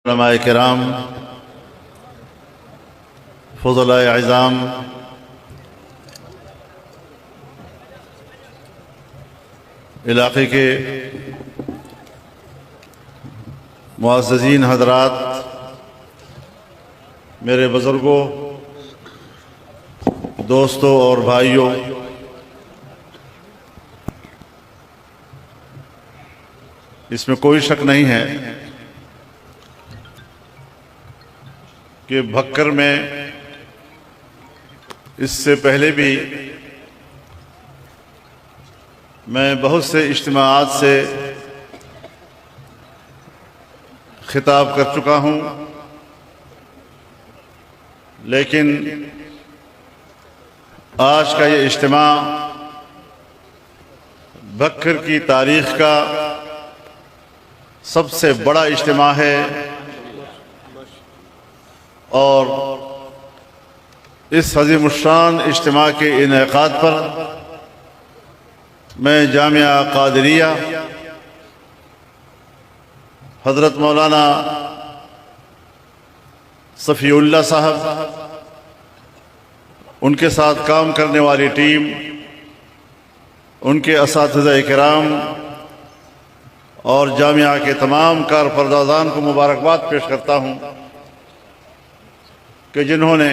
علماء کرام، فضلاء اعظام، علاقے کے معززین حضرات، میرے بزرگوں، دوستوں اور بھائیوں، اس میں کوئی شک نہیں ہے کہ بھکر میں اس سے پہلے بھی میں بہت سے اجتماعات سے خطاب کر چکا ہوں، لیکن آج کا یہ اجتماع بھکر کی تاریخ کا سب سے بڑا اجتماع ہے، اور اس عظیم الشان اجتماع کے انعقاد پر میں جامعہ قادریہ حضرت مولانا صفی اللہ صاحب، ان کے ساتھ کام کرنے والی ٹیم، ان کے اساتذہ کرام اور جامعہ کے تمام کارفرزان کو مبارکباد پیش کرتا ہوں کہ جنہوں نے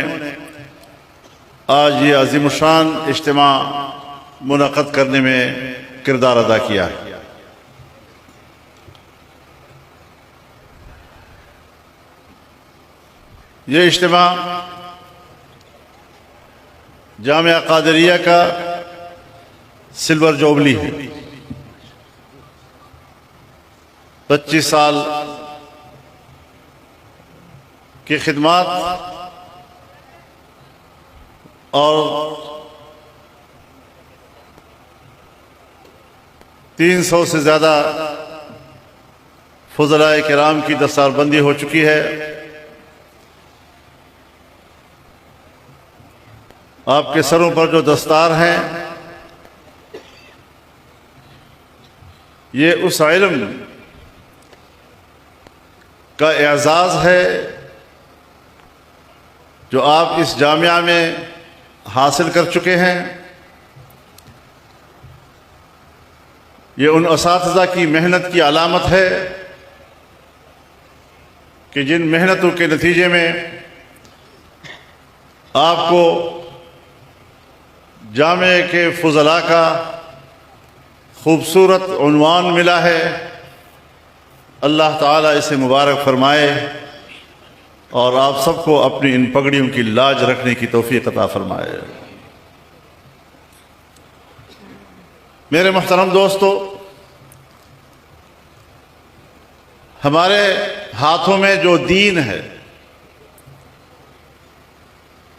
آج یہ عظیم الشان اجتماع منعقد کرنے میں کردار ادا کیا ہے۔ یہ اجتماع جامعہ قادریہ کا سلور جوبلی ہے۔ 25 سال کی خدمات اور 300 سے زیادہ فضلاء کرام کی دستار بندی ہو چکی ہے۔ آپ کے سروں پر جو دستار ہیں، یہ اس علم کا اعزاز ہے جو آپ اس جامعہ میں حاصل کر چکے ہیں۔ یہ ان اساتذہ کی محنت کی علامت ہے کہ جن محنتوں کے نتیجے میں آپ کو جامعہ کے فضلاء کا خوبصورت عنوان ملا ہے۔ اللہ تعالیٰ اسے مبارک فرمائے اور آپ سب کو اپنی ان پگڑیوں کی لاج رکھنے کی توفیق عطا فرمائے۔ میرے محترم دوستو، ہمارے ہاتھوں میں جو دین ہے،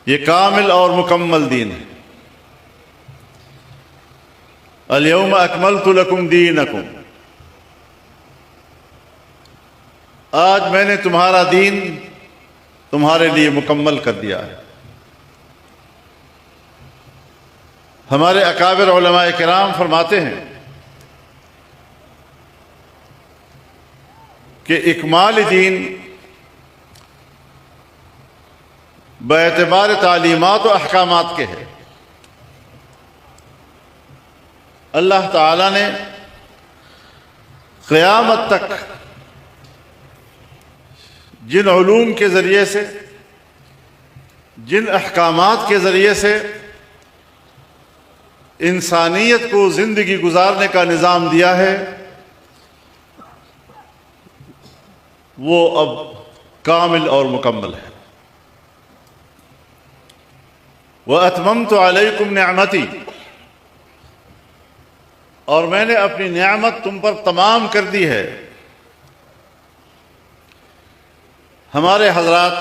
یہ کامل اور مکمل دین ہے۔ الیوم اکملت لکم دینکم، آج میں نے تمہارا دین تمہارے لیے مکمل کر دیا ہے۔ ہمارے اکابر علماء کرام فرماتے ہیں کہ اکمال دین باعتبار تعلیمات و احکامات کے ہے۔ اللہ تعالیٰ نے قیامت تک جن علوم کے ذریعے سے، جن احکامات کے ذریعے سے انسانیت کو زندگی گزارنے کا نظام دیا ہے، وہ اب کامل اور مکمل ہے۔ وَأَتْمَمْتُ عَلَيْكُمْ نِعْمَتِي، اور میں نے اپنی نعمت تم پر تمام کر دی ہے۔ ہمارے حضرات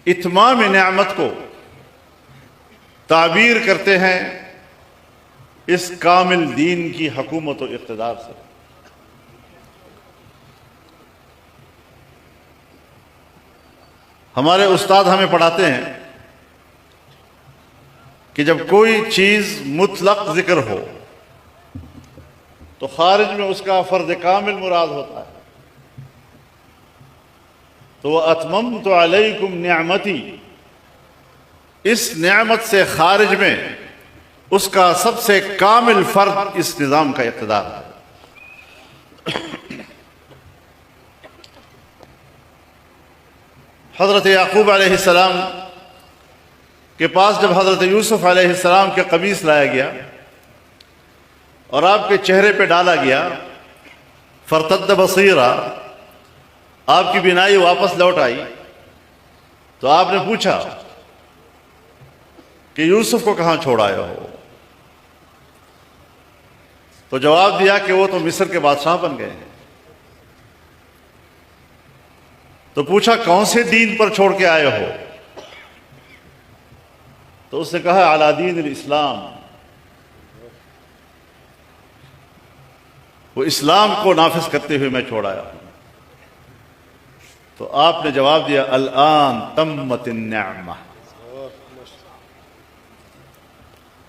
اتمام نعمت کو تعبیر کرتے ہیں اس کامل دین کی حکومت و اقتدار سے۔ ہمارے استاد ہمیں پڑھاتے ہیں کہ جب کوئی چیز مطلق ذکر ہو تو خارج میں اس کا فرد کامل مراد ہوتا ہے۔ تو وَأَتْمَمْتُ عَلَيْكُمْ نِعْمَتِي، اس نعمت سے خارج میں اس کا سب سے کامل فرد اس نظام کا اقتدار ہے۔ حضرت یعقوب علیہ السلام کے پاس جب حضرت یوسف علیہ السلام کے قمیص لایا گیا اور آپ کے چہرے پہ ڈالا گیا، فرتد بصیرا، آپ کی بینائی واپس لوٹ آئی، تو آپ نے پوچھا کہ یوسف کو کہاں چھوڑ آئے ہو؟ تو جواب دیا کہ وہ تو مصر کے بادشاہ بن گئے ہیں۔ تو پوچھا کون سے دین پر چھوڑ کے آئے ہو؟ تو اس نے کہا علی دین الاسلام، وہ اسلام کو نافذ کرتے ہوئے میں چھوڑ آیا ہوں۔ تو آپ نے جواب دیا الآن تمت النعمہ،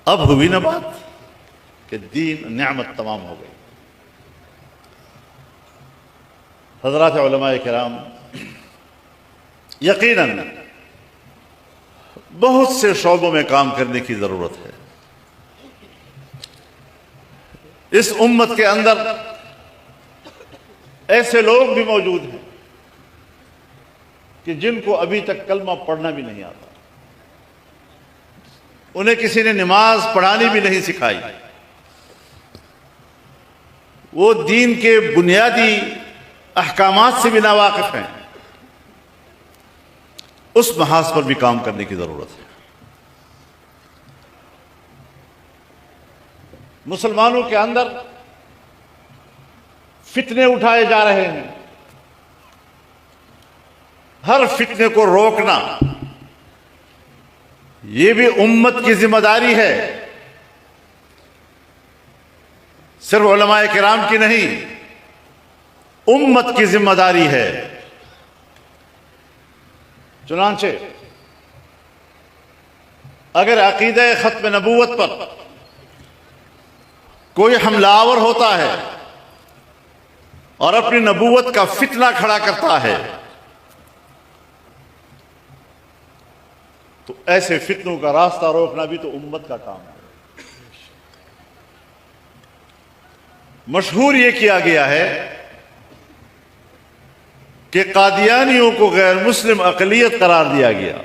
اب ہوئی نا بات کہ دین نعمت تمام ہو گئی۔ حضرات علماء کرام، یقیناً بہت سے شعبوں میں کام کرنے کی ضرورت ہے۔ اس امت کے اندر ایسے لوگ بھی موجود ہیں کہ جن کو ابھی تک کلمہ پڑھنا بھی نہیں آتا، انہیں کسی نے نماز پڑھانی بھی نہیں سکھائی، وہ دین کے بنیادی احکامات سے بھی ناواقف ہیں۔ اس محاذ پر بھی کام کرنے کی ضرورت ہے۔ مسلمانوں کے اندر فتنے اٹھائے جا رہے ہیں، ہر فتنے کو روکنا یہ بھی امت کی ذمہ داری ہے، صرف علماء کرام کی نہیں، امت کی ذمہ داری ہے۔ چنانچہ اگر عقیدہ ختم نبوت پر کوئی حملہ آور ہوتا ہے اور اپنی نبوت کا فتنہ کھڑا کرتا ہے تو ایسے فتنوں کا راستہ روکنا بھی تو امت کا کام ہے۔ مشہور یہ کیا گیا ہے کہ قادیانیوں کو غیر مسلم اقلیت قرار دیا گیا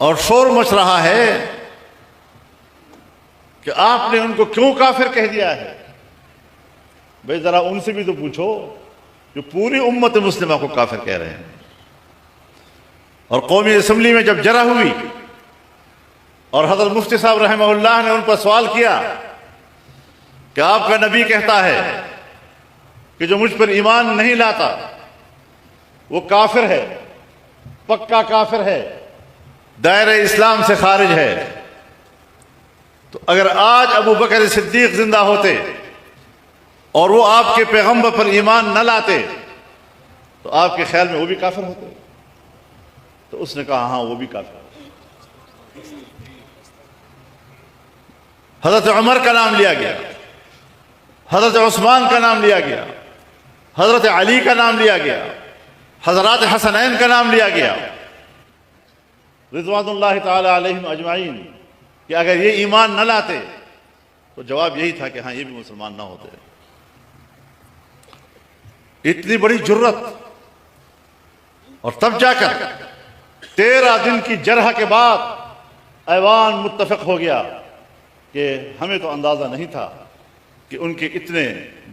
اور شور مچ رہا ہے کہ آپ نے ان کو کیوں کافر کہہ دیا ہے؟ بھئی ذرا ان سے بھی تو پوچھو جو پوری امت مسلمہ کو کافر کہہ رہے ہیں۔ اور قومی اسمبلی میں جب جرح ہوئی اور حضرت مفتی صاحب رحمہ اللہ نے ان پر سوال کیا کہ آپ کا نبی کہتا ہے کہ جو مجھ پر ایمان نہیں لاتا وہ کافر ہے، پکا کافر ہے، دائرہ اسلام سے خارج ہے، تو اگر آج ابو بکر صدیق زندہ ہوتے اور وہ آپ کے پیغمبر پر ایمان نہ لاتے تو آپ کے خیال میں وہ بھی کافر ہوتے؟ تو اس نے کہا ہاں وہ بھی کافر ہے۔ حضرت عمر کا نام لیا گیا، حضرت عثمان کا نام لیا گیا، حضرت علی کا نام لیا گیا، حضرات حسنین کا نام لیا گیا رضوان اللہ تعالی علیہم اجمعین، کہ اگر یہ ایمان نہ لاتے تو جواب یہی تھا کہ ہاں یہ بھی مسلمان نہ ہوتے۔ اتنی بڑی جرت، اور تب جا کر 13 دن کی جرح کے بعد ایوان متفق ہو گیا کہ ہمیں تو اندازہ نہیں تھا کہ ان کے اتنے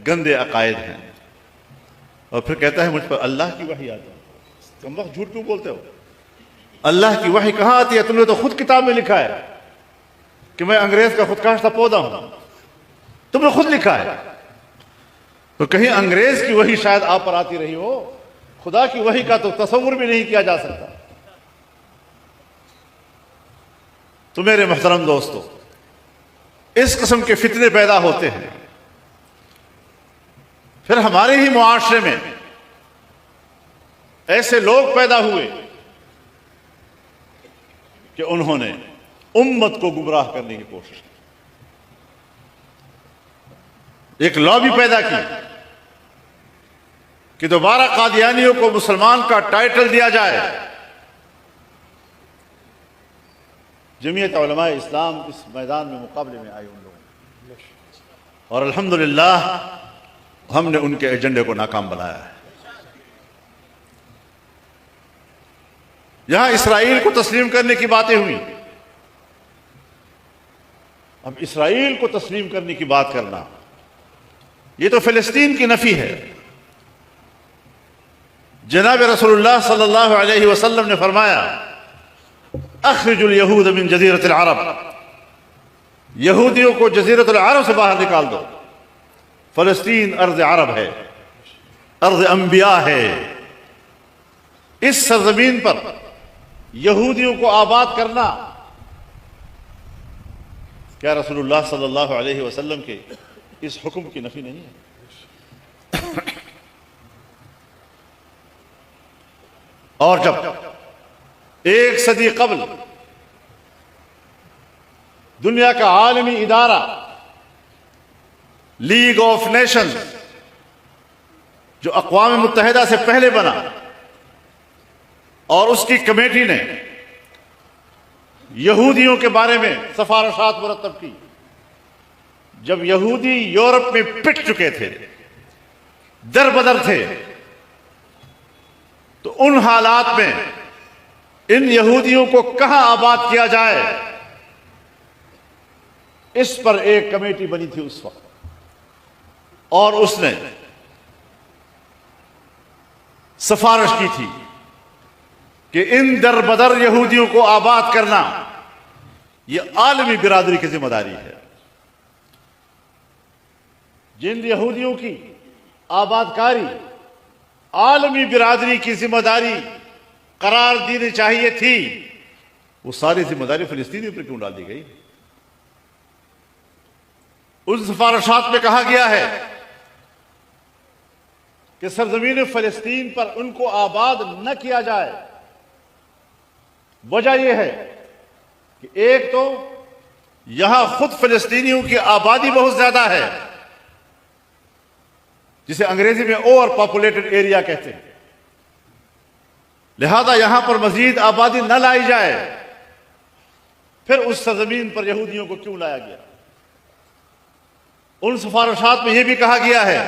گندے عقائد ہیں۔ اور پھر کہتا ہے مجھ پر اللہ کی وحی آتی ہے۔ تم وقت جھوٹ کیوں بولتے ہو؟ اللہ کی وحی کہاں آتی ہے؟ تم نے تو خود کتاب میں لکھا ہے کہ میں انگریز کا خودکاشتہ پودا ہوں، تم نے خود لکھا ہے، تو کہیں انگریز کی وحی شاید آپ پر آتی رہی ہو، خدا کی وحی کا تو تصور بھی نہیں کیا جا سکتا۔ تو میرے محترم دوستو، اس قسم کے فتنے پیدا ہوتے ہیں۔ پھر ہمارے ہی معاشرے میں ایسے لوگ پیدا ہوئے کہ انہوں نے امت کو گمراہ کرنے کی کوشش کی، ایک لابی پیدا کی کہ دوبارہ قادیانیوں کو مسلمان کا ٹائٹل دیا جائے. جمعیت علماء اسلام اس میدان میں مقابلے میں آئی ان لوگوں، اور الحمدللہ ہم نے ان کے ایجنڈے کو ناکام بنایا ہے. یہاں اسرائیل کو تسلیم کرنے کی باتیں ہوئی. اب اسرائیل کو تسلیم کرنے کی بات کرنا، یہ تو فلسطین کی نفی ہے. جناب رسول اللہ صلی اللہ علیہ وسلم نے فرمایا اخرج الیہود من جزیرۃ العرب، یہودیوں کو جزیرۃ العرب سے باہر نکال دو. فلسطین ارض عرب ہے، ارض انبیاء ہے. اس سرزمین پر یہودیوں کو آباد کرنا کیا رسول اللہ صلی اللہ علیہ وسلم کے اس حکم کی نفی نہیں ہے؟ اور جب 1 صدی قبل دنیا کا عالمی ادارہ لیگ آف نیشنز جو اقوام متحدہ سے پہلے بنا، اور اس کی کمیٹی نے یہودیوں کے بارے میں سفارشات مرتب کی، جب یہودی یورپ میں پٹ چکے تھے، در بدر تھے، تو ان حالات میں ان یہودیوں کو کہاں آباد کیا جائے، اس پر ایک کمیٹی بنی تھی اس وقت، اور اس نے سفارش کی تھی کہ ان در بدر یہودیوں کو آباد کرنا یہ عالمی برادری کی ذمہ داری ہے. جن یہودیوں کی آباد کاری عالمی برادری کی ذمہ داری قرار دینی چاہیے تھی، وہ ساری ذمہ داری فلسطینیوں پر کیوں ڈال دی گئی؟ ان سفارشات میں کہا گیا ہے کہ سرزمین فلسطین پر ان کو آباد نہ کیا جائے. وجہ یہ ہے کہ ایک تو یہاں خود فلسطینیوں کی آبادی بہت زیادہ ہے، جسے انگریزی میں اوور پاپولیٹڈ ایریا کہتے ہیں، لہذا یہاں پر مزید آبادی نہ لائی جائے. پھر اس سرزمین پر یہودیوں کو کیوں لایا گیا؟ ان سفارشات میں یہ بھی کہا گیا ہے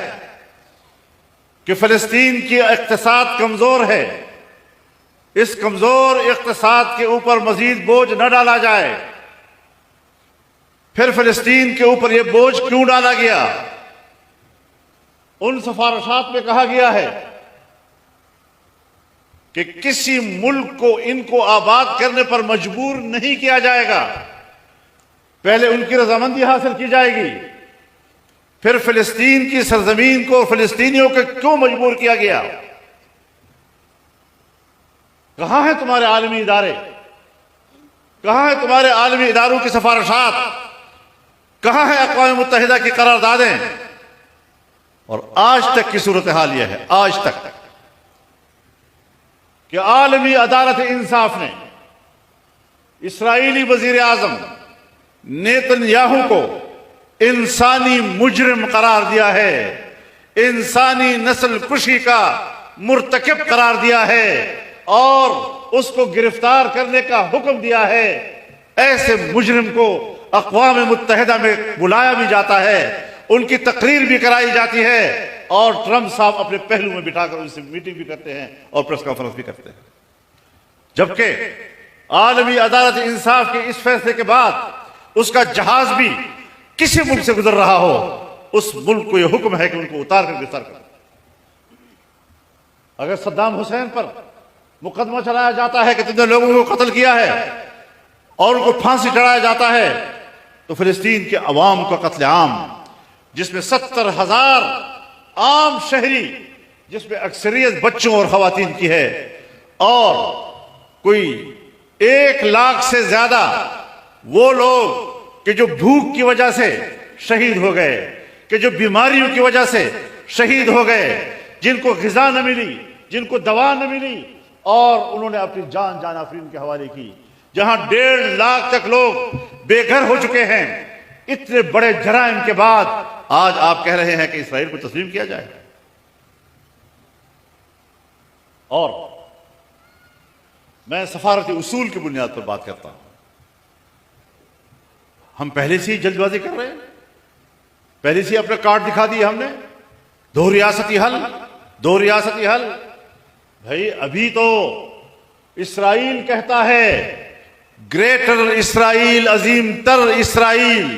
کہ فلسطین کی اقتصاد کمزور ہے، اس کمزور اقتصاد کے اوپر مزید بوجھ نہ ڈالا جائے. پھر فلسطین کے اوپر یہ بوجھ کیوں ڈالا گیا؟ ان سفارشات میں کہا گیا ہے کہ کسی ملک کو ان کو آباد کرنے پر مجبور نہیں کیا جائے گا، پہلے ان کی رضامندی حاصل کی جائے گی. پھر فلسطین کی سرزمین کو فلسطینیوں کو کیوں مجبور کیا گیا؟ کہاں ہیں تمہارے عالمی ادارے؟ کہاں ہیں تمہارے عالمی اداروں کی سفارشات؟ کہاں ہے اقوام متحدہ کی قراردادیں؟ اور آج تک کی صورتحال یہ ہے، آج تک کہ عالمی عدالت انصاف نے اسرائیلی وزیر اعظم نیتن یاہو کو انسانی مجرم قرار دیا ہے، انسانی نسل کشی کا مرتکب قرار دیا ہے، اور اس کو گرفتار کرنے کا حکم دیا ہے. ایسے مجرم کو اقوام متحدہ میں بلایا بھی جاتا ہے، ان کی تقریر بھی کرائی جاتی ہے، اور ٹرمپ صاحب اپنے پہلو میں بٹھا کر ان سے میٹنگ بھی کرتے ہیں اور پریس کانفرنس بھی کرتے ہیں. جبکہ عالمی عدالت انصاف کے اس فیصلے کے بعد اس کا جہاز بھی کسی ملک سے گزر رہا ہو، اس ملک کو یہ حکم ہے کہ ان کو اتار کر گرفتار کریں. اگر صدام حسین پر مقدمہ چلایا جاتا ہے کہ تم نے لوگوں کو قتل کیا ہے اور ان کو پھانسی چڑھایا جاتا ہے، تو فلسطین کے عوام کا قتل عام، جس میں 70,000 عام شہری، جس میں اکثریت بچوں اور خواتین کی ہے، اور کوئی 1 لاکھ سے زیادہ وہ لوگ کہ جو بھوک کی وجہ سے شہید ہو گئے، کہ جو بیماریوں کی وجہ سے شہید ہو گئے، جن کو غذا نہ ملی، جن کو دوا نہ ملی، اور انہوں نے اپنی جان آفرین کے حوالے کی. جہاں 1.5 لاکھ تک لوگ بے گھر ہو چکے ہیں. اتنے بڑے جرائم کے بعد آج آپ کہہ رہے ہیں کہ اسرائیل کو تسلیم کیا جائے. اور میں سفارتی اصول کی بنیاد پر بات کرتا ہوں. ہم پہلے سے ہی جلد بازی کر رہے ہیں, پہلے سے ہی اپنا کارڈ دکھا دیا ہم نے, دو ریاستی حل, دو ریاستی حل. بھائی ابھی تو اسرائیل کہتا ہے گریٹر اسرائیل, عظیم تر اسرائیل,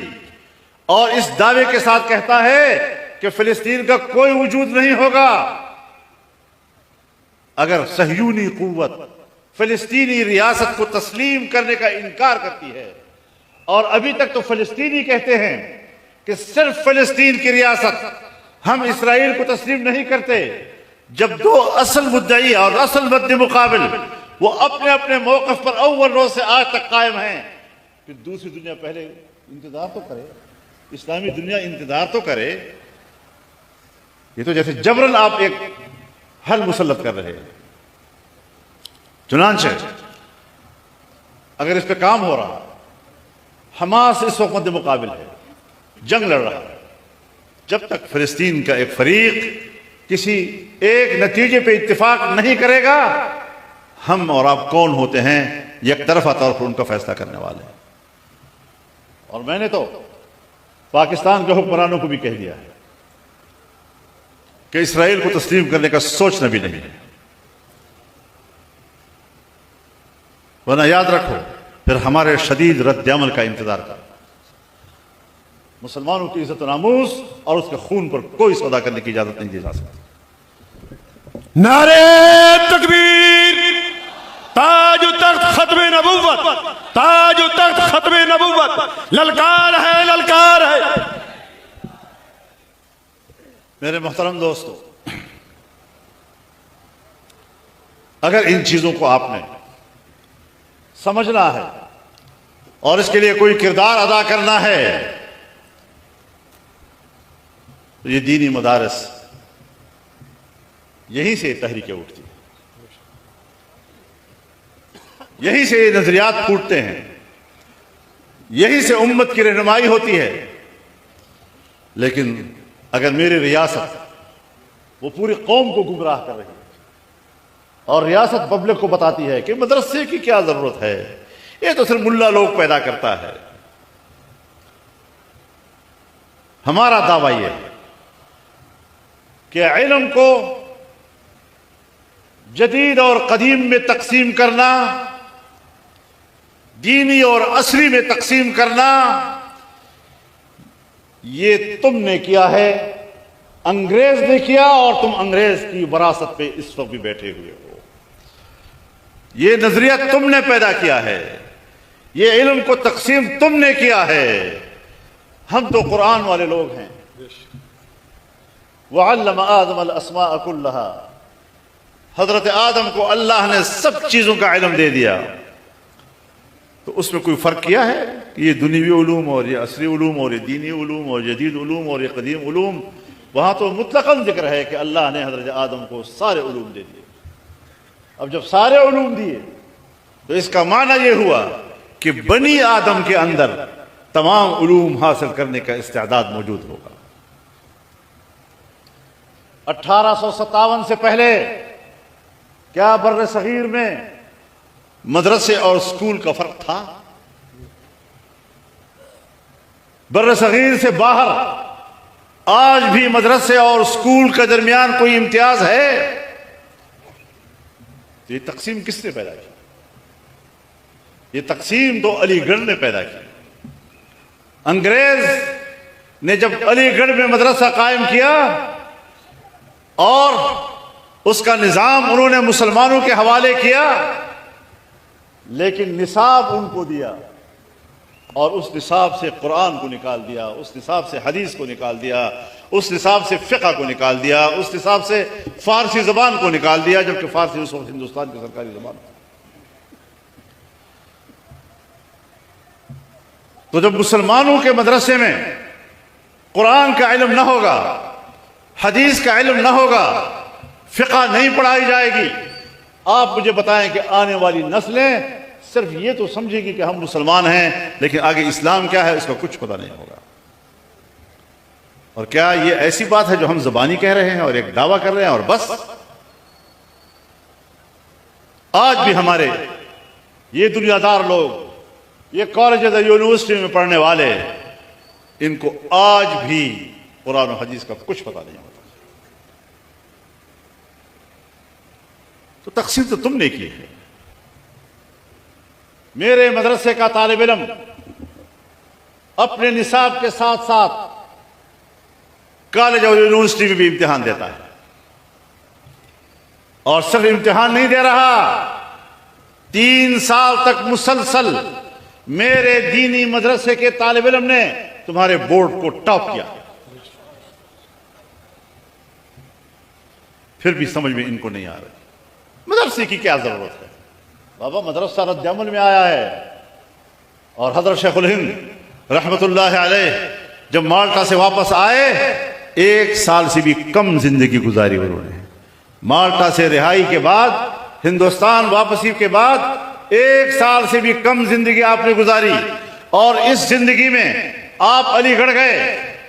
اور اس دعوے کے ساتھ کہتا ہے کہ فلسطین کا کوئی وجود نہیں ہوگا. اگر صہیونی قوت فلسطینی ریاست کو تسلیم کرنے کا انکار کرتی ہے, اور ابھی تک تو فلسطینی کہتے ہیں کہ صرف فلسطین کی ریاست, ہم اسرائیل کو تسلیم نہیں کرتے, جب دو اصل مدعی اور اصل مد مقابل وہ اپنے اپنے موقف پر اول روز سے آج تک قائم ہیں, پھر دوسری دنیا پہلے انتظار تو کرے, اسلامی دنیا انتظار تو کرے. یہ تو جیسے جبرن آپ ایک حل مسلط کر رہے ہیں. چنانچہ اگر اس پہ کام ہو رہا, حماس اس وقت مد مقابل ہے, جنگ لڑ رہا ہے, جب تک فلسطین کا ایک فریق کسی ایک نتیجے پہ اتفاق نہیں کرے گا, ہم اور آپ کون ہوتے ہیں یک طرفہ طور پر ان کا فیصلہ کرنے والے ہیں. اور میں نے تو پاکستان کے حکمرانوں کو بھی کہہ دیا ہے کہ اسرائیل کو تسلیم کرنے کا سوچنا بھی نہیں ہے, ورنہ یاد رکھو پھر ہمارے شدید رد عمل کا انتظار کرو. مسلمانوں کی عزت و ناموس اور اس کے خون پر کوئی سودا کرنے کی اجازت نہیں دی جا سکتی. نعرے تکبیر, تاج و تخت ختم نبوت, تاج و تخت ختم نبوت, للکار ہے, للکار ہے. میرے محترم دوستو, اگر ان چیزوں کو آپ نے سمجھنا ہے اور اس کے لیے کوئی کردار ادا کرنا ہے, تو یہ دینی مدارس یہیں سے تحریکیں اٹھتی ہیں, یہیں سے نظریات پھوٹتے ہیں, یہیں سے امت کی رہنمائی ہوتی ہے. لیکن اگر میری ریاست وہ پوری قوم کو گمراہ کر رہی ہے اور ریاست پبلک کو بتاتی ہے کہ مدرسے کی کیا ضرورت ہے, یہ تو صرف ملا لوگ پیدا کرتا ہے. ہمارا دعویٰ یہ ہے کہ علم کو جدید اور قدیم میں تقسیم کرنا, دینی اور عصری میں تقسیم کرنا, یہ تم نے کیا ہے, انگریز نے کیا, اور تم انگریز کی وراثت پہ اس وقت بھی بیٹھے ہوئے ہو. یہ نظریہ تم نے پیدا کیا ہے, یہ علم کو تقسیم تم نے کیا ہے. ہم تو قرآن والے لوگ ہیں. وَعَلَّمَ آدَمَ الْأَسْمَاءَ كُلَّهَا, حضرت آدم کو اللہ نے سب چیزوں کا علم دے دیا. تو اس میں کوئی فرق کیا ہے کہ یہ دنیوی علوم اور یہ عصری علوم اور یہ دینی علوم اور جدید علوم اور یہ قدیم علوم؟ وہاں تو مطلقاً ذکر ہے کہ اللہ نے حضرت آدم کو سارے علوم دے دیے. اب جب سارے علوم دیے تو اس کا معنی یہ ہوا کہ بنی آدم کے اندر تمام علوم حاصل کرنے کا استعداد موجود ہوگا. 1857 سے پہلے کیا بر صغیر میں مدرسے اور اسکول کا فرق تھا؟ بر صغیر سے باہر آج بھی مدرسے اور اسکول کے درمیان کوئی امتیاز ہے؟ یہ تقسیم کس نے پیدا کی؟ یہ تقسیم تو علی گڑھ نے پیدا کی. انگریز نے جب علی گڑھ میں مدرسہ قائم کیا اور اس کا نظام انہوں نے مسلمانوں کے حوالے کیا, لیکن نصاب ان کو دیا اور اس نصاب سے قرآن کو نکال دیا, اس نصاب سے حدیث کو نکال دیا, اس نصاب سے فقہ کو نکال دیا, اس نصاب سے فارسی زبان کو نکال دیا, جبکہ فارسی اس وقت ہندوستان کی سرکاری زبان ہے. تو جب مسلمانوں کے مدرسے میں قرآن کا علم نہ ہوگا, حدیث کا علم نہ ہوگا, فقہ نہیں پڑھائی جائے گی, آپ مجھے بتائیں کہ آنے والی نسلیں صرف یہ تو سمجھے گی کہ ہم مسلمان ہیں, لیکن آگے اسلام کیا ہے اس کا کچھ پتہ نہیں ہوگا. اور کیا یہ ایسی بات ہے جو ہم زبانی کہہ رہے ہیں اور ایک دعویٰ کر رہے ہیں اور بس؟ آج بھی ہمارے یہ دنیا دار لوگ، یہ کالجز اور یونیورسٹی میں پڑھنے والے، ان کو آج بھی قرآن و حدیث کا کچھ پتہ نہیں ہوتا۔ تو تقسیم تو تم نے کی ہے۔ میرے مدرسے کا طالب علم اپنے نصاب کے ساتھ ساتھ کالج اور یونیورسٹی میں بھی امتحان دیتا ہے، اور صرف امتحان نہیں دے رہا، 3 سال تک مسلسل میرے دینی مدرسے کے طالب علم نے تمہارے بورڈ کو ٹاپ کیا، پھر بھی سمجھ میں ان کو نہیں آ رہا مدرسے کی کیا ضرورت ہے۔ بابا مدرسہ رد عمل میں آیا ہے، اور حضرت شیخ الہند رحمت اللہ علیہ جب مالٹا سے واپس آئے 1 سال سے بھی کم زندگی گزاری انہوں نے۔ مالٹا سے رہائی کے بعد، ہندوستان واپسی کے بعد 1 سال سے بھی کم زندگی آپ نے گزاری، اور اس زندگی میں آپ علی گڑھ گئے،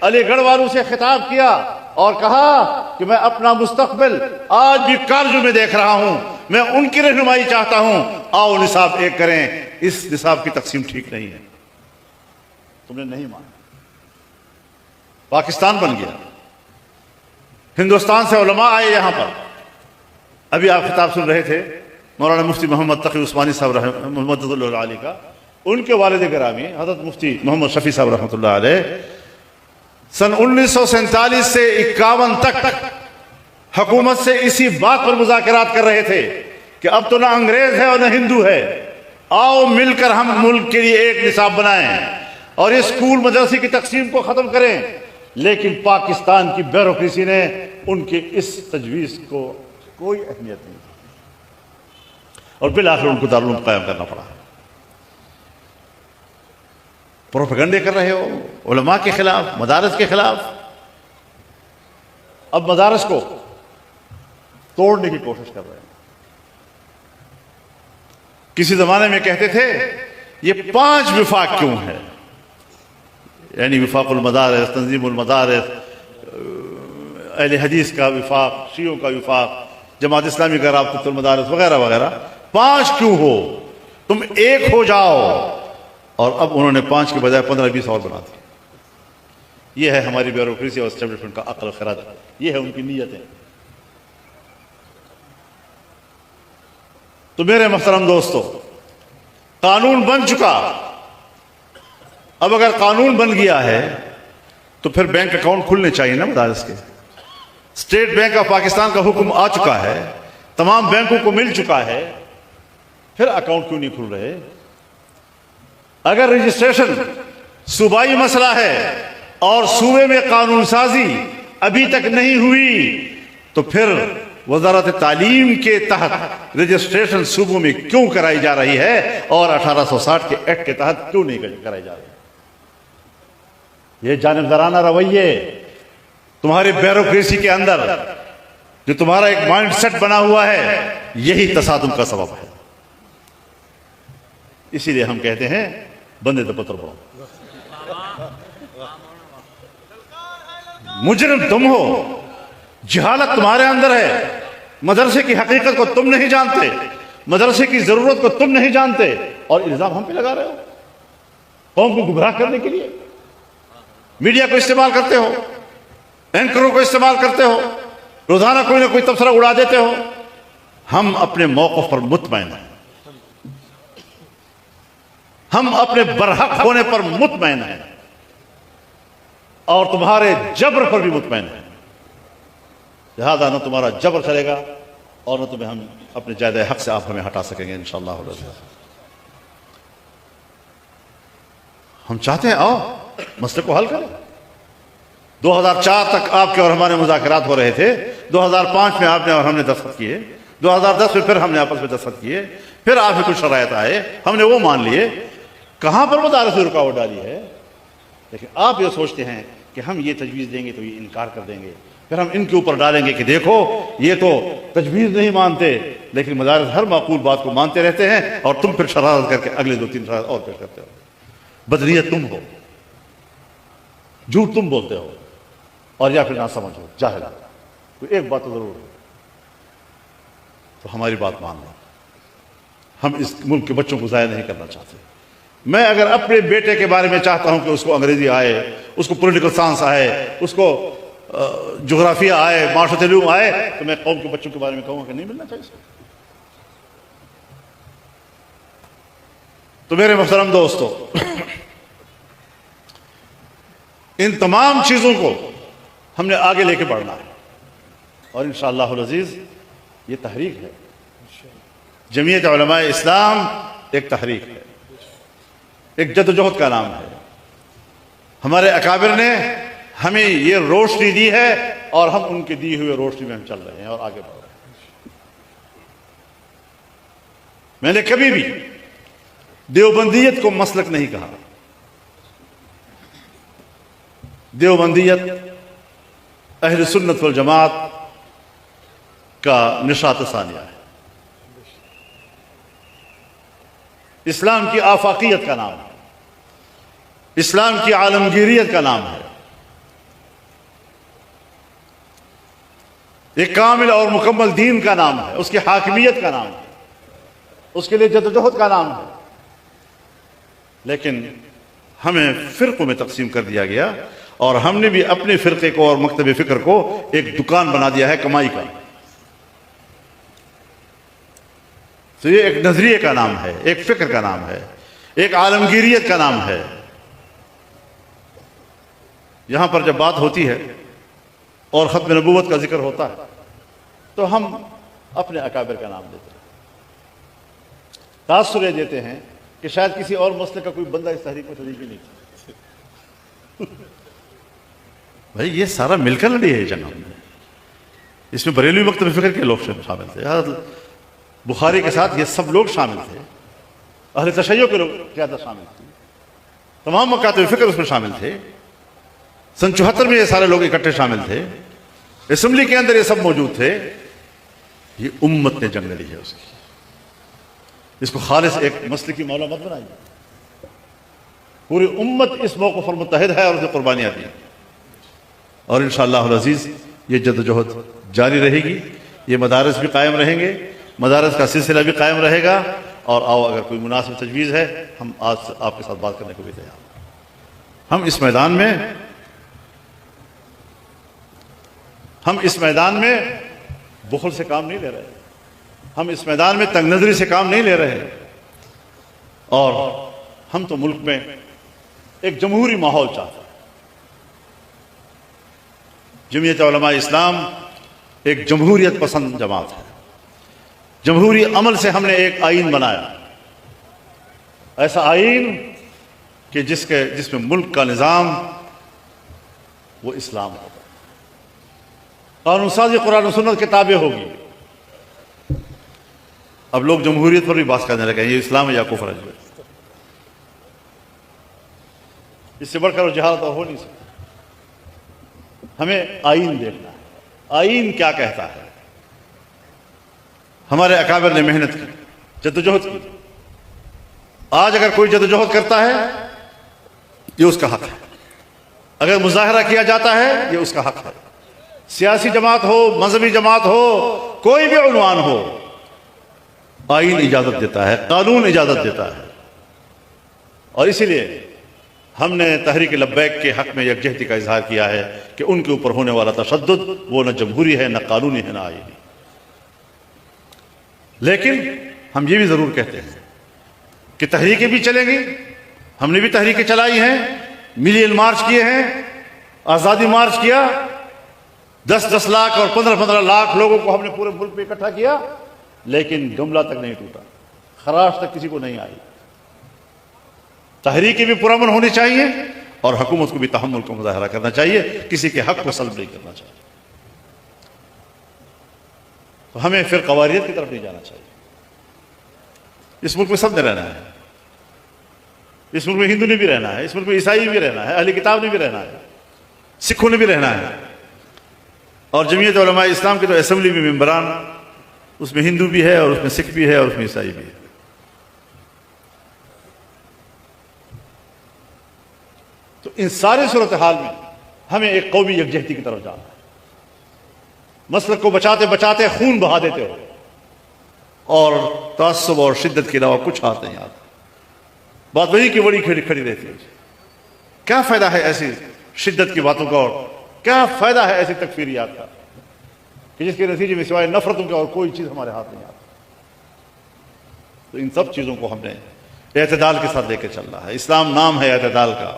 علی گڑھ والوں سے خطاب کیا اور کہا کہ میں اپنا مستقبل آج بھی کالجوں میں دیکھ رہا ہوں، میں ان کی رہنمائی چاہتا ہوں، آؤ نصاب ایک کریں، اس نصاب کی تقسیم ٹھیک نہیں ہے۔ تم نے نہیں مانا، پاکستان بن گیا، ہندوستان سے علماء آئے یہاں پر۔ ابھی آپ خطاب سن رہے تھے مولانا مفتی محمد تقی عثمانی صاحب محمد اللہ علیہ کا، ان کے والد گرامی حضرت مفتی محمد شفیع صاحب رحمۃ اللہ علیہ سن 1947 سے 51 تک حکومت سے اسی بات پر مذاکرات کر رہے تھے کہ اب تو نہ انگریز ہے اور نہ ہندو ہے، آؤ مل کر ہم ملک کے لیے ایک نصاب بنائیں اور اس اسکول مدرسے کی تقسیم کو ختم کریں۔ لیکن پاکستان کی بیوروکریسی نے ان کے اس تجویز کو کوئی اہمیت نہیں دی، اور بالآخر ان کو دارالعلوم قائم کرنا پڑا۔ پروپیگنڈے کر رہے ہو علماء کے خلاف، مدارس کے خلاف۔ اب مدارس کو توڑنے کی کوشش کر رہے ہیں۔ کسی زمانے میں کہتے تھے یہ 5 وفاق کیوں ہے، یعنی وفاق المدارس، تنظیم المدارس، اہل حدیث کا وفاق، شیعوں کا وفاق، جماعت اسلامی کا رابطۃ المدارس وغیرہ وغیرہ، 5 کیوں ہو، تم ایک ہو جاؤ۔ اور اب انہوں نے 5 کے بجائے 15-20 اور بنا دی۔ یہ ہے ہماری بیوروکریسی اور اسٹیبلشمنٹ کا عقل و خرد، یہ ہے ان کی نیتیں۔ تو میرے محترم دوستو، قانون بن چکا، اب اگر قانون بن گیا ہے تو پھر بینک اکاؤنٹ کھلنے چاہیے نا مدارس کے۔ اسٹیٹ بینک آف پاکستان کا حکم آ چکا ہے، تمام بینکوں کو مل چکا ہے، پھر اکاؤنٹ کیوں نہیں کھل رہے؟ اگر رجسٹریشن صوبائی مسئلہ ہے اور صوبے میں قانون سازی ابھی تک نہیں ہوئی، تو پھر وزارت تعلیم کے تحت رجسٹریشن صوبوں میں کیوں کرائی جا رہی ہے اور 1860 کے ایکٹ کے تحت کیوں نہیں کرائی جا رہی؟ یہ جانبدارانہ رویے تمہاری بیوروکریسی کے اندر جو تمہارا ایک مائنڈ سیٹ بنا ہوا ہے، یہی تصادم کا سبب ہے۔ اسی لیے ہم کہتے ہیں بندے تو پتر بڑھو، مجرم تم ہو، جہالت تمہارے اندر ہے، مدرسے کی حقیقت کو تم نہیں جانتے، مدرسے کی ضرورت کو تم نہیں جانتے، اور الزام ہم پہ لگا رہے ہو قوم کو گمراہ کرنے کے لیے۔ میڈیا کو استعمال کرتے ہو، اینکروں کو استعمال کرتے ہو، روزانہ کوئی نہ کوئی تبصرہ اڑا دیتے ہو۔ ہم اپنے موقف پر مطمئن ہیں، ہم اپنے برحق ہونے پر مطمئن ہیں، اور تمہارے جبر پر بھی مطمئن ہیں۔ لہذا نہ تمہارا جبر چلے گا اور نہ تمہیں ہم اپنے جائزہ حق سے آپ ہمیں ہٹا سکیں گے انشاءاللہ۔ ہم چاہتے ہیں آؤ مسئلے کو حل کریں۔ 2004 تک آپ کے اور ہمارے مذاکرات ہو رہے تھے، 2005 میں آپ نے اور ہم نے دستخط کیے، 2010 میں پھر ہم نے آپس میں دستخط کیے، پھر آپ میں کچھ شرائط آئے، ہم نے وہ مان لیے۔ کہاں پر مدارس نے رکاوٹ ڈالی ہے؟ لیکن آپ یہ سوچتے ہیں کہ ہم یہ تجویز دیں گے تو یہ انکار کر دیں گے، پھر ہم ان کے اوپر ڈالیں گے کہ دیکھو یہ تو تجویز نہیں مانتے، لیکن مدارس ہر معقول بات کو مانتے رہتے ہیں، اور تم پھر شرارت کر کے اگلے 2-3 شرائط اور پیش کرتے ہو۔ بدنیت تم ہو، جھوٹ تم بولتے ہو، اور یا پھر نہ سمجھ ہو، جاہل ہو۔ تو ایک بات تو ضرور ہے، تو ہماری بات مان لو، ہم اس ملک کے بچوں کو ضائع نہیں کرنا چاہتے. میں اگر اپنے بیٹے کے بارے میں چاہتا ہوں کہ اس کو انگریزی آئے، اس کو پولیٹیکل سائنس آئے، اس کو جغرافیہ آئے، معاشرت علوم آئے، تو میں قوم کے بچوں کے بارے میں کہوں گا کہ نہیں ملنا چاہیے اس کو. تو میرے محترم دوستو، ان تمام چیزوں کو ہم نے آگے لے کے بڑھنا ہے، اور انشاءاللہ العزیز یہ تحریک ہے. جمعیت علماء اسلام ایک تحریک ہے، ایک جدوجہد کا نام ہے. ہمارے اکابر نے ہمیں یہ روشنی دی ہے اور ہم ان کے دی ہوئے روشنی میں ہم چل رہے ہیں اور آگے بڑھ رہے ہیں. میں نے کبھی بھی دیوبندیت کو مسلک نہیں کہا. دیوبندیت اہل سنت والجماعت کا نشاط ثانیہ ہے. اسلام کی آفاقیت کا نام ہے، اسلام کی عالمگیریت کا نام ہے، ایک کامل اور مکمل دین کا نام ہے، اس کی حاکمیت کا نام ہے، اس کے لیے جدوجہد کا نام ہے. لیکن ہمیں فرقوں میں تقسیم کر دیا گیا، اور ہم نے بھی اپنے فرقے کو اور مکتب فکر کو ایک دکان بنا دیا ہے کمائی کا. تو یہ ایک نظریے کا نام ہے، ایک فکر کا نام ہے، ایک عالمگیریت کا نام ہے. یہاں پر جب بات ہوتی ہے اور ختم نبوت کا ذکر ہوتا ہے تو ہم اپنے اکابر کا نام دیتے ہیں. تاثر یہ دیتے ہیں کہ شاید کسی اور مسئلے کا کوئی بندہ اس تحریک میں شریک ہی نہیں تھا. بھائی یہ سارا مل کر لڑی ہے جنگ. اس میں بریلوی مکتب فکر کے لوگ شامل تھے، بخاری کے ساتھ یہ سب لوگ شامل تھے، اہل تشیع کے لوگ زیادہ شامل تھے، تمام مکاتب فکر اس میں شامل تھے. سن 74 میں یہ سارے لوگ اکٹھے شامل تھے، اسمبلی کے اندر یہ سب موجود تھے. یہ امت نے جنگ لڑی ہے اس کی. اس کو خالص ایک مسلکی موضوع مت بنائیے. پوری امت اس موقع پر متحد ہے اور اس نے قربانیاں دی، اور انشاءاللہ العزیز یہ جدوجہد جاری رہے گی. یہ مدارس بھی قائم رہیں گے، مدارس کا سلسلہ بھی قائم رہے گا. اور اگر کوئی مناسب تجویز ہے ہم آج آپ کے ساتھ بات کرنے کو بھی تیار ہیں. ہم اس میدان میں بخل سے کام نہیں لے رہے، ہم اس میدان میں تنگ نظری سے کام نہیں لے رہے، اور ہم تو ملک میں ایک جمہوری ماحول چاہتے ہیں. جمعیت علماء اسلام ایک جمہوریت پسند جماعت ہے. جمہوری عمل سے ہم نے ایک آئین بنایا، ایسا آئین کہ جس میں ملک کا نظام وہ اسلام ہوگا، قانون سازی قرآن و سنت کے تابع ہوگی. اب لوگ جمہوریت پر بھی بات کرنے لگے، یہ اسلام ہے یا کفر ہے. اس سے بڑھ کر جہالت اور ہو نہیں سکتی. ہمیں آئین دیکھنا ہے، آئین کیا کہتا ہے. ہمارے اکابر نے محنت کی، جدوجہد کی. آج اگر کوئی جدوجہد کرتا ہے یہ اس کا حق ہے، اگر مظاہرہ کیا جاتا ہے یہ اس کا حق ہے. سیاسی جماعت ہو، مذہبی جماعت ہو، کوئی بھی عنوان ہو، آئین اجازت دیتا ہے، قانون اجازت دیتا ہے. اور اسی لیے ہم نے تحریک لبیک کے حق میں یکجہتی کا اظہار کیا ہے کہ ان کے اوپر ہونے والا تشدد وہ نہ جمہوری ہے، نہ قانونی ہے، نہ آئینی. لیکن ہم یہ بھی ضرور کہتے ہیں کہ تحریکیں بھی چلیں گی. ہم نے بھی تحریکیں چلائی ہیں، ملین مارچ کیے ہیں، آزادی مارچ کیا، 10-10 لاکھ اور 15-15 لاکھ لوگوں کو ہم نے پورے ملک میں اکٹھا کیا. لیکن جملہ تک نہیں ٹوٹا، خراش تک کسی کو نہیں آئی. تحریکیں بھی پرامن ہونی چاہیے اور حکومت کو بھی تحمل کا مظاہرہ کرنا چاہیے، کسی کے حق کو سلب نہیں کرنا چاہیے. تو ہمیں پھر قواریت کی طرف نہیں جانا چاہیے. اس ملک میں سب نے رہنا ہے، اس ملک میں ہندو نے بھی رہنا ہے، اس ملک میں عیسائی بھی رہنا ہے، اہل کتاب نے بھی رہنا ہے، سکھوں نے بھی رہنا ہے. اور جمعیت علماء اسلام کے تو اسمبلی میں ممبران، اس میں ہندو بھی ہے اور اس میں سکھ بھی ہے اور اس میں عیسائی بھی ہے. تو ان ساری صورتحال میں ہمیں ایک قومی یکجہتی کی طرف جانا ہے. مسلک کو بچاتے بچاتے خون بہا دیتے ہو. اور تعصب اور شدت کے علاوہ کچھ ہاتھ نہیں آتا. بات وہی کی بڑی کھڑی رہتی ہے. کیا فائدہ ہے ایسی شدت کی باتوں کا، اور کیا فائدہ ہے ایسی تکفیریات کا کہ جس کے نتیجے میں سوائے نفرتوں کے اور کوئی چیز ہمارے ہاتھ نہیں آتی. تو ان سب چیزوں کو ہم نے اعتدال کے ساتھ لے کے چلنا ہے. اسلام نام ہے اعتدال کا،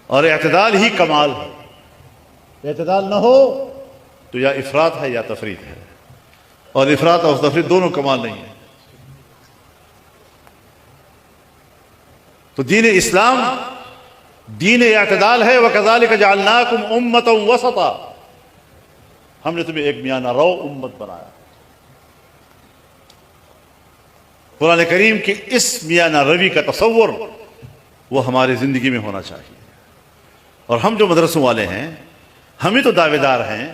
اور اعتدال ہی کمال ہے. اعتدال نہ ہو تو یا افراط ہے یا تفریط ہے، اور افراط اور تفریط دونوں کمال نہیں ہے. تو دین اسلام دین اعتدال ہے. وَكَذَلِكَ جَعَلْنَاكُمْ أُمَّةً وَسَطًا، ہم نے تمہیں ایک میانہ رو امت بنایا. قرآن کریم کی اس میانہ روی کا تصور وہ ہماری زندگی میں ہونا چاہیے. اور ہم جو مدرسوں والے ہیں ہم ہی تو دعوے دار ہیں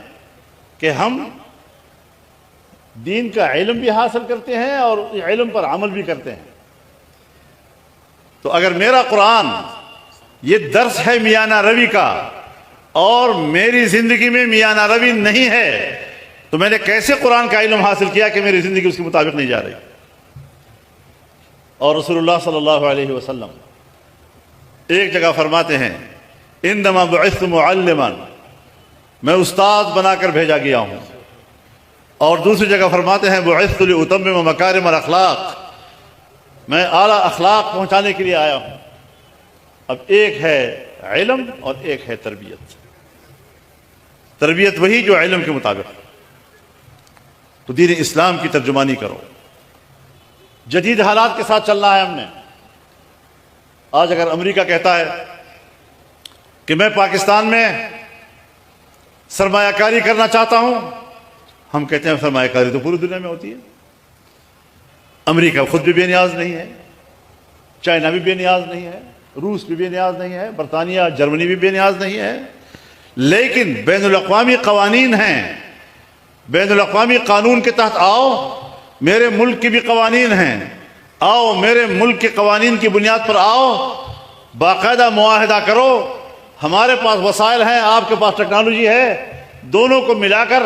کہ ہم دین کا علم بھی حاصل کرتے ہیں اور علم پر عمل بھی کرتے ہیں. تو اگر میرا قرآن یہ درس ہے میانہ روی کا اور میری زندگی میں میانہ روی نہیں ہے تو میں نے کیسے قرآن کا علم حاصل کیا کہ میری زندگی اس کے مطابق نہیں جا رہی. اور رسول اللہ صلی اللہ علیہ وسلم ایک جگہ فرماتے ہیں انما بعثت معلما، میں استاد بنا کر بھیجا گیا ہوں. اور دوسری جگہ فرماتے ہیں بعثت لأتمم مکارم الاخلاق، میں اعلیٰ اخلاق پہنچانے کے لیے آیا ہوں. اب ایک ہے علم اور ایک ہے تربیت. تربیت وہی جو علم کے مطابق. تو دین اسلام کی ترجمانی کرو. جدید حالات کے ساتھ چلنا ہے ہم نے. آج اگر امریکہ کہتا ہے کہ میں پاکستان میں سرمایہ کاری کرنا چاہتا ہوں، ہم کہتے ہیں سرمایہ کاری تو پوری دنیا میں ہوتی ہے. امریکہ خود بھی بے نیاز نہیں ہے، چائنا بھی بے نیاز نہیں ہے، روس بھی بے نیاز نہیں ہے، برطانیہ جرمنی بھی بے نیاز نہیں ہے. لیکن بین الاقوامی قوانین ہیں. بین الاقوامی قانون کے تحت آؤ، میرے ملک کے بھی قوانین ہیں، آؤ میرے ملک کے قوانین کی بنیاد پر آؤ، باقاعدہ معاہدہ کرو. ہمارے پاس وسائل ہیں، آپ کے پاس ٹیکنالوجی ہے، دونوں کو ملا کر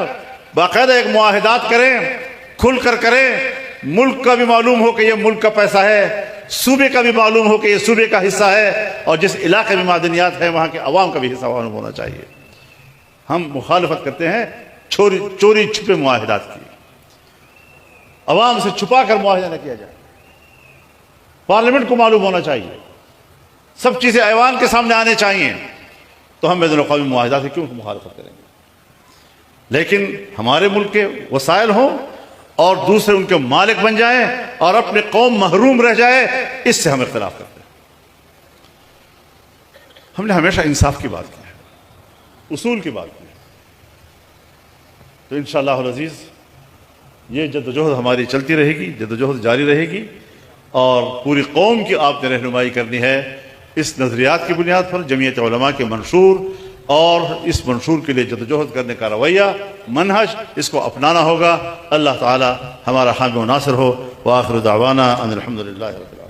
باقاعدہ ایک معاہدات کریں، کھل کر کریں. ملک کا بھی معلوم ہو کہ یہ ملک کا پیسہ ہے، صوبے کا بھی معلوم ہو کہ یہ صوبے کا حصہ ہے، اور جس علاقے میں معدنیات ہیں وہاں کے عوام کا بھی حصہ معلوم ہونا چاہیے. ہم مخالفت کرتے ہیں چوری چھپے معاہدات کی. عوام سے چھپا کر معاہدہ نہ کیا جائے. پارلیمنٹ کو معلوم ہونا چاہیے، سب چیزیں ایوان کے سامنے آنے چاہیے. تو ہم بین الاقوامی معاہدات سے کیوں مخالفت کریں گے؟ لیکن ہمارے ملک کے وسائل ہوں اور دوسرے ان کے مالک بن جائیں اور اپنے قوم محروم رہ جائے، اس سے ہم اختلاف کرتے ہیں. ہم نے ہمیشہ انصاف کی بات کی ہے، اصول کی بات کی ہے. تو انشاءاللہ العزیز یہ جدوجہد ہماری چلتی رہے گی، جدوجہد جاری رہے گی، اور پوری قوم کی آپ نے رہنمائی کرنی ہے اس نظریات کی بنیاد پر. جمعیت علماء کے منشور اور اس منشور کے لیے جدوجہد کرنے کا رویہ، منہج، اس کو اپنانا ہوگا. اللہ تعالی ہمارا حامی و ناصر ہو. وآخر دعوانا ان الحمد للہ رب العالمین.